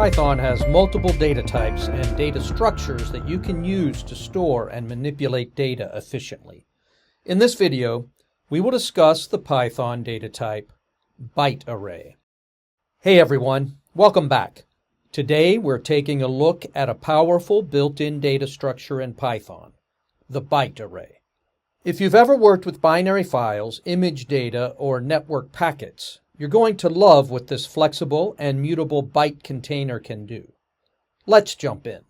Python has multiple data types and data structures that you can use to store and manipulate data efficiently. In this video, we will discuss the Python data type byte array. Hey everyone, welcome back. Today we're taking a look at a powerful built-in data structure in Python, the byte array. If you've ever worked with binary files, image data, or network packets, you're going to love what this flexible and mutable byte container can do. Let's jump in.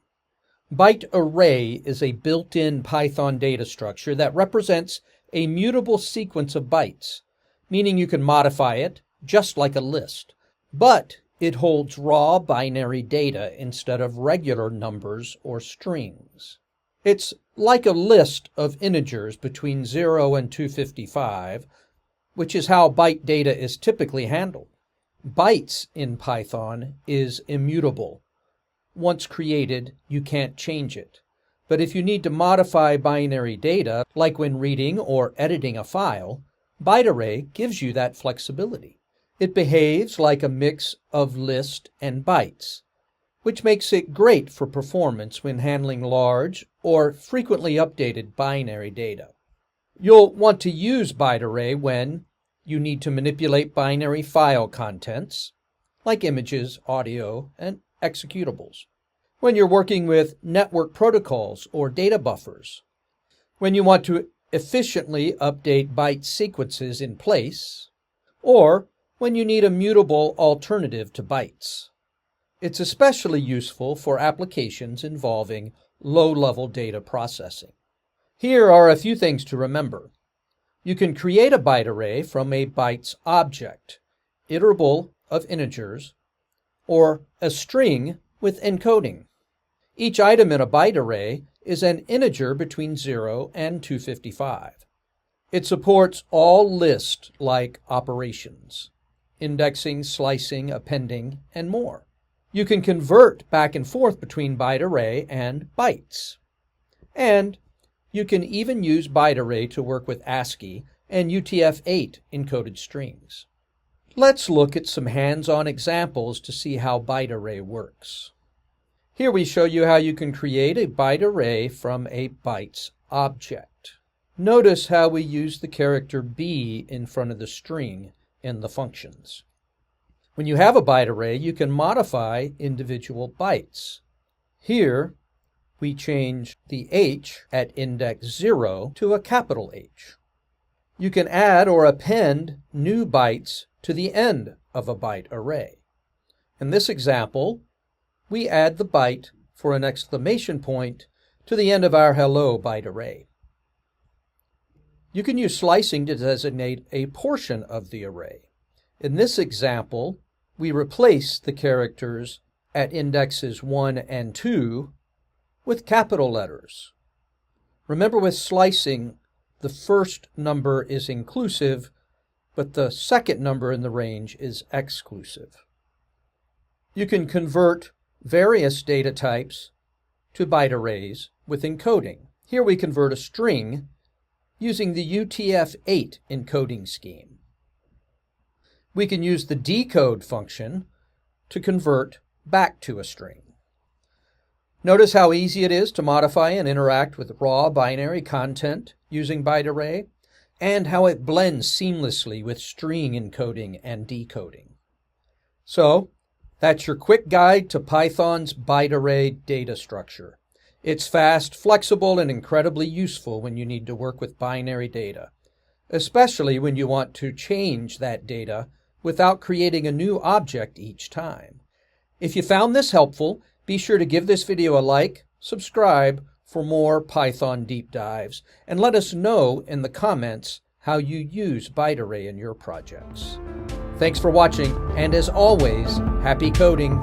Byte array is a built-in Python data structure that represents a mutable sequence of bytes, meaning you can modify it just like a list, but it holds raw binary data instead of regular numbers or strings. It's like a list of integers between 0 and 255, which is how byte data is typically handled. Bytes in Python is immutable. Once created, you can't change it. But if you need to modify binary data, like when reading or editing a file, byte array gives you that flexibility. It behaves like a mix of list and bytes, which makes it great for performance when handling large or frequently updated binary data. You'll want to use byte array when you need to manipulate binary file contents, like images, audio, and executables. When you're working with network protocols or data buffers. When you want to efficiently update byte sequences in place, or when you need a mutable alternative to bytes. It's especially useful for applications involving low-level data processing. Here are a few things to remember. You can create a byte array from a bytes object, iterable of integers, or a string with encoding. Each item in a byte array is an integer between 0 and 255. It supports all list-like operations, indexing, slicing, appending, and more. You can convert back and forth between byte array and bytes. And you can even use byte array to work with ASCII and UTF-8 encoded strings. Let's look at some hands-on examples to see how byte array works. Here we show you how you can create a byte array from a bytes object. Notice how we use the character B in front of the string in the functions. When you have a byte array, you can modify individual bytes. Here, we change the H at index 0 to a capital H. You can add or append new bytes to the end of a byte array. In this example, we add the byte for an exclamation point to the end of our hello byte array. You can use slicing to designate a portion of the array. In this example, we replace the characters at indexes 1 and 2 with capital letters. Remember, with slicing, the first number is inclusive, but the second number in the range is exclusive. You can convert various data types to byte arrays with encoding. Here we convert a string using the UTF-8 encoding scheme. We can use the decode function to convert back to a string. Notice how easy it is to modify and interact with raw binary content using byte array, and how it blends seamlessly with string encoding and decoding. So, that's your quick guide to Python's byte array data structure. It's fast, flexible, and incredibly useful when you need to work with binary data, especially when you want to change that data without creating a new object each time. If you found this helpful, be sure to give this video a like, subscribe for more Python deep dives, and let us know in the comments how you use byte array in your projects. Thanks for watching, and as always, happy coding!